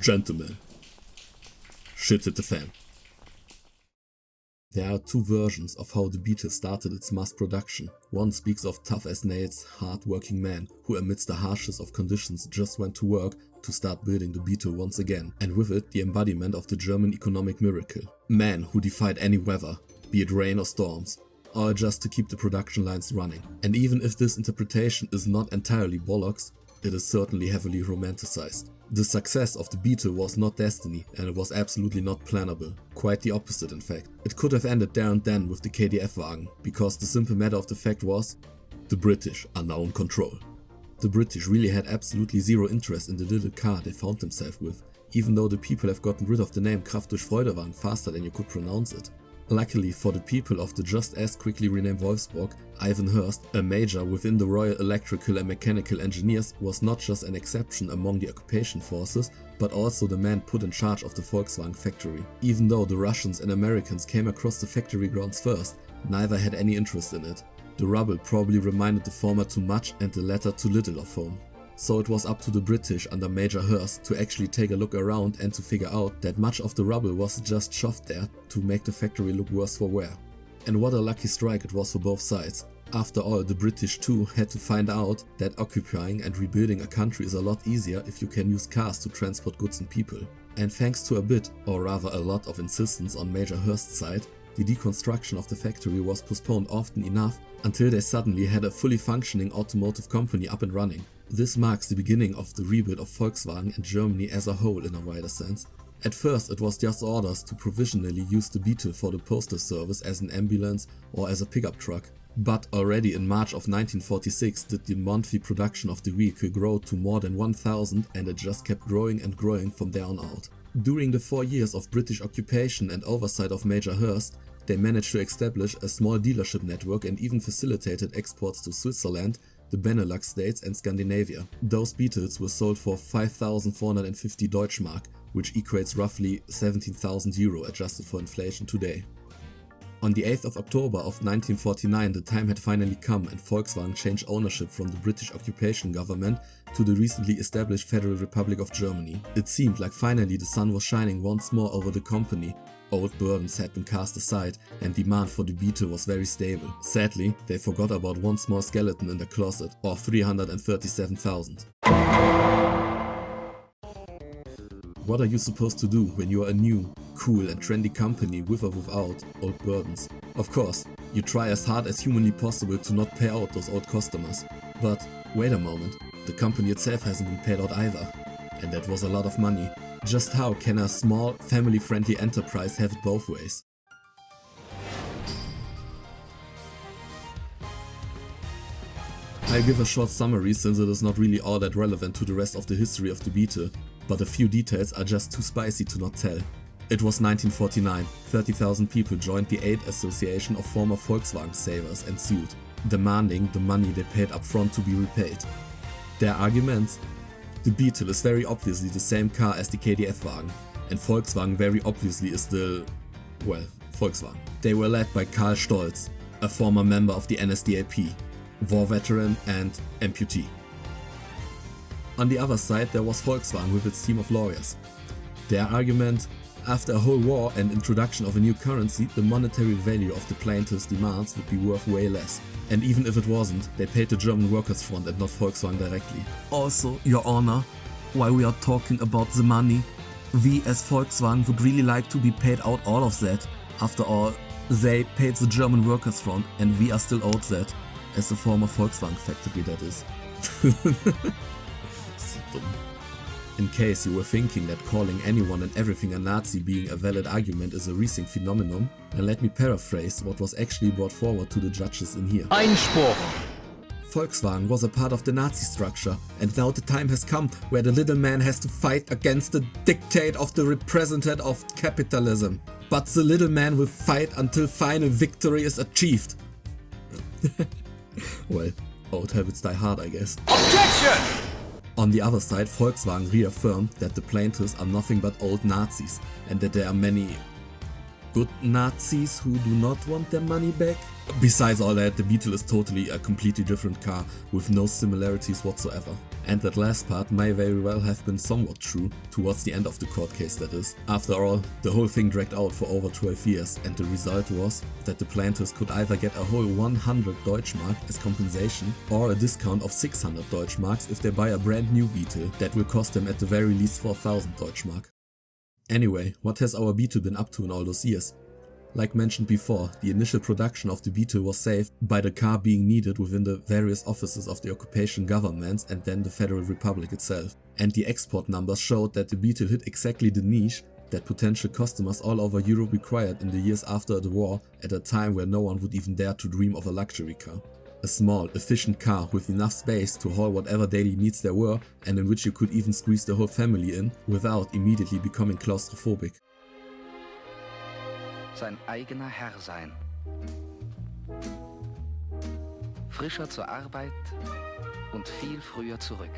Gentlemen, shit hit the fan. There are two versions of how the Beetle started its mass production. One speaks of tough-as-nails, hard-working man who amidst the harshest of conditions just went to work to start building the Beetle once again, and with it the embodiment of the German economic miracle. Men who defied any weather, be it rain or storms, all just to keep the production lines running. And even if this interpretation is not entirely bollocks, it is certainly heavily romanticized. The success of the Beetle was not destiny, and it was absolutely not plannable. Quite the opposite, in fact. It could have ended there and then with the KdF-Wagen, because the simple matter of the fact was, the British are now in control. The British really had absolutely zero interest in the little car they found themselves with, even though the people have gotten rid of the name Kraft durch Freudewagen faster than you could pronounce it. Luckily for the people of the just as quickly renamed Wolfsburg, Ivan Hurst, a major within the Royal Electrical and Mechanical Engineers, was not just an exception among the occupation forces, but also the man put in charge of the Volkswagen factory. Even though the Russians and Americans came across the factory grounds first, neither had any interest in it. The rubble probably reminded the former too much and the latter too little of home. So it was up to the British under Major Hurst to actually take a look around and to figure out that much of the rubble was just shoved there to make the factory look worse for wear. And what a lucky strike it was for both sides. After all, the British too had to find out that occupying and rebuilding a country is a lot easier if you can use cars to transport goods and people. And thanks to a bit, or rather a lot of insistence on Major Hurst's side, the deconstruction of the factory was postponed often enough until they suddenly had a fully functioning automotive company up and running. This marks the beginning of the rebuild of Volkswagen and Germany as a whole in a wider sense. At first it was just orders to provisionally use the Beetle for the postal service as an ambulance or as a pickup truck. But already in March of 1946 did the monthly production of the vehicle grow to more than 1,000, and it just kept growing and growing from there on out. During the 4 years of British occupation and oversight of Major Hurst, they managed to establish a small dealership network and even facilitated exports to Switzerland, the Benelux states and Scandinavia. Those Beetles were sold for 5,450 Deutschmark, which equates roughly 17,000 euro adjusted for inflation today. On the 8th of October of 1949 the time had finally come and Volkswagen changed ownership from the British occupation government to the recently established Federal Republic of Germany. It seemed like finally the sun was shining once more over the company. Old burdens had been cast aside and demand for the Beetle was very stable. Sadly, they forgot about one small skeleton in the closet, or 337,000. What are you supposed to do when you are a new, cool and trendy company with or without old burdens? Of course, you try as hard as humanly possible to not pay out those old customers. But wait a moment, the company itself hasn't been paid out either. And that was a lot of money. Just how can a small, family-friendly enterprise have it both ways? I'll give a short summary since it is not really all that relevant to the rest of the history of the Beetle, but a few details are just too spicy to not tell. It was 1949, 30,000 people joined the Aid Association of former Volkswagen savers and sued, demanding the money they paid up front to be repaid. Their arguments? The Beetle is very obviously the same car as the KdF-Wagen, and Volkswagen very obviously is still, well, Volkswagen. They were led by Karl Stolz, a former member of the NSDAP, war veteran and amputee. On the other side there was Volkswagen with its team of lawyers. Their argument: after a whole war and introduction of a new currency, the monetary value of the plaintiff's demands would be worth way less. And even if it wasn't, they paid the German Workers' Front and not Volkswagen directly. Also, Your Honor, while we are talking about the money, we as Volkswagen would really like to be paid out all of that. After all, they paid the German Workers' Front and we are still owed that. As a former Volkswagen factory, that is. So dumb. In case you were thinking that calling anyone and everything a Nazi being a valid argument is a recent phenomenon, then let me paraphrase what was actually brought forward to the judges in here. Einspruch! Volkswagen was a part of the Nazi structure, and now the time has come where the little man has to fight against the dictate of the representative of capitalism. But the little man will fight until final victory is achieved. Well, old habits die hard, I guess. Objection! On the other side, Volkswagen reaffirmed that the plaintiffs are nothing but old Nazis and that there are many Good Nazis who do not want their money back? Besides all that, the Beetle is totally a completely different car with no similarities whatsoever. And that last part may very well have been somewhat true, towards the end of the court case that is. After all, the whole thing dragged out for over 12 years and the result was that the plaintiffs could either get a whole 100 Deutschmark as compensation or a discount of 600 Deutschmarks if they buy a brand new Beetle that will cost them at the very least 4000 Deutschmark. Anyway, what has our Beetle been up to in all those years? Like mentioned before, the initial production of the Beetle was saved by the car being needed within the various offices of the occupation governments and then the Federal Republic itself. And the export numbers showed that the Beetle hit exactly the niche that potential customers all over Europe required in the years after the war, at a time where no one would even dare to dream of a luxury car. A small, efficient car with enough space to haul whatever daily needs there were and in which you could even squeeze the whole family in without immediately becoming claustrophobic. Sein eigener Herr sein. Frischer zur Arbeit und viel früher zurück.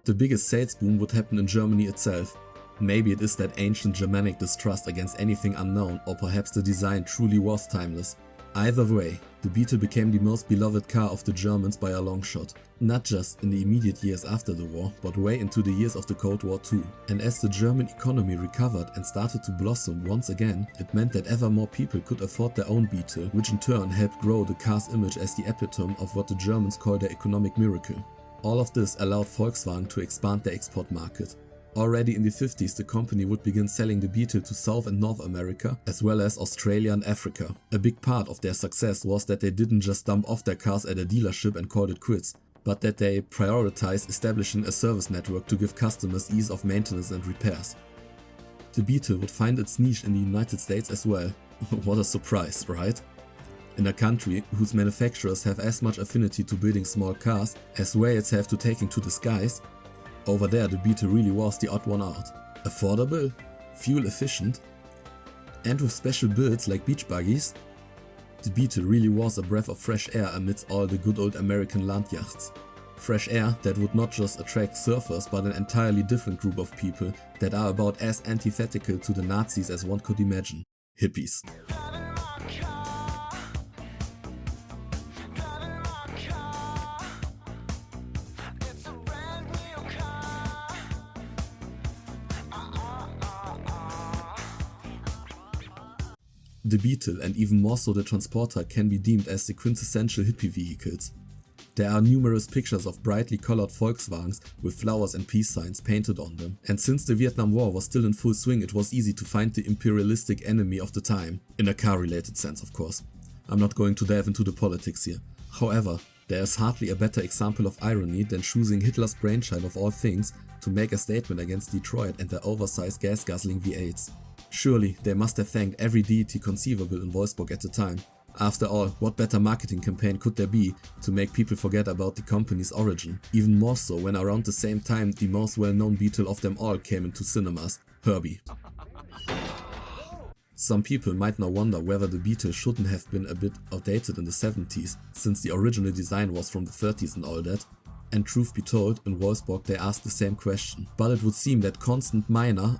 The biggest sales boom would happen in Germany itself. Maybe it is that ancient Germanic distrust against anything unknown, or perhaps the design truly was timeless. Either way, the Beetle became the most beloved car of the Germans by a long shot. Not just in the immediate years after the war, but way into the years of the Cold War too. And as the German economy recovered and started to blossom once again, it meant that ever more people could afford their own Beetle, which in turn helped grow the car's image as the epitome of what the Germans call their economic miracle. All of this allowed Volkswagen to expand their export market. Already in the 50s, the company would begin selling the Beetle to South and North America, as well as Australia and Africa. A big part of their success was that they didn't just dump off their cars at a dealership and called it quits, but that they prioritized establishing a service network to give customers ease of maintenance and repairs. The Beetle would find its niche in the United States as well. What a surprise, right? In a country whose manufacturers have as much affinity to building small cars as whales have to taking to the skies, over there the Beetle really was the odd one out. Affordable, fuel efficient, and with special builds like beach buggies, the Beetle really was a breath of fresh air amidst all the good old American landjachts. Fresh air that would not just attract surfers but an entirely different group of people that are about as antithetical to the Nazis as one could imagine. Hippies. The Beetle, and even more so the Transporter, can be deemed as the quintessential hippie vehicles. There are numerous pictures of brightly colored Volkswagens with flowers and peace signs painted on them, and since the Vietnam War was still in full swing, it was easy to find the imperialistic enemy of the time, in a car-related sense of course. I'm not going to delve into the politics here. However, there is hardly a better example of irony than choosing Hitler's brainchild of all things to make a statement against Detroit and their oversized gas-guzzling V8s. Surely they must have thanked every deity conceivable in Wolfsburg at the time. After all, what better marketing campaign could there be to make people forget about the company's origin? Even more so when around the same time the most well-known Beetle of them all came into cinemas, Herbie. Some people might now wonder whether the Beetle shouldn't have been a bit outdated in the 70s, since the original design was from the 30s and all that. And truth be told, in Wolfsburg they asked the same question. But it would seem that constant minor,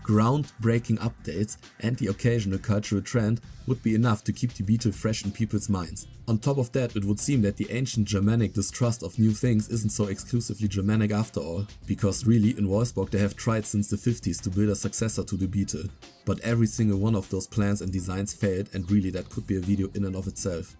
groundbreaking updates and the occasional cultural trend would be enough to keep the Beetle fresh in people's minds. On top of that, it would seem that the ancient Germanic distrust of new things isn't so exclusively Germanic after all, because really in Wolfsburg they have tried since the 50s to build a successor to the Beetle, but every single one of those plans and designs failed, and really that could be a video in and of itself.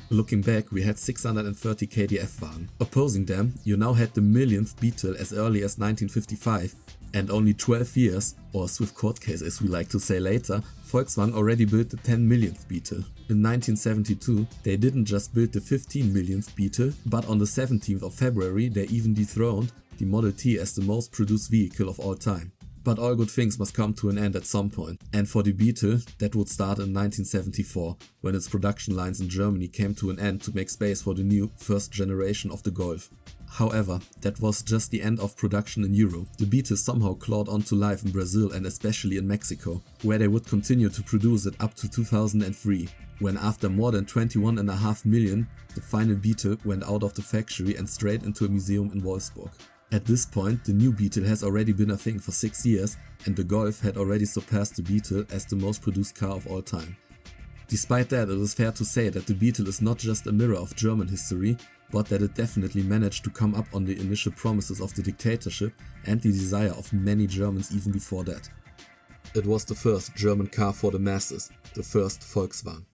Looking back, we had 630 KdF-Wagen. Opposing them, you now had the millionth Beetle as early as 1955, and only 12 years, or Swift court case as we like to say later, Volkswagen already built the 10 millionth Beetle. In 1972, they didn't just build the 15 millionth Beetle, but on the 17th of February they even dethroned the Model T as the most produced vehicle of all time. But all good things must come to an end at some point, and for the Beetle, that would start in 1974, when its production lines in Germany came to an end to make space for the new first generation of the Golf. However, that was just the end of production in Europe. The Beetle somehow clawed onto life in Brazil and especially in Mexico, where they would continue to produce it up to 2003, when after more than 21.5 million, the final Beetle went out of the factory and straight into a museum in Wolfsburg. At this point, the new Beetle has already been a thing for 6 years, and the Golf had already surpassed the Beetle as the most produced car of all time. Despite that, it is fair to say that the Beetle is not just a mirror of German history, but that it definitely managed to come up on the initial promises of the dictatorship and the desire of many Germans even before that. It was the first German car for the masses, the first Volkswagen.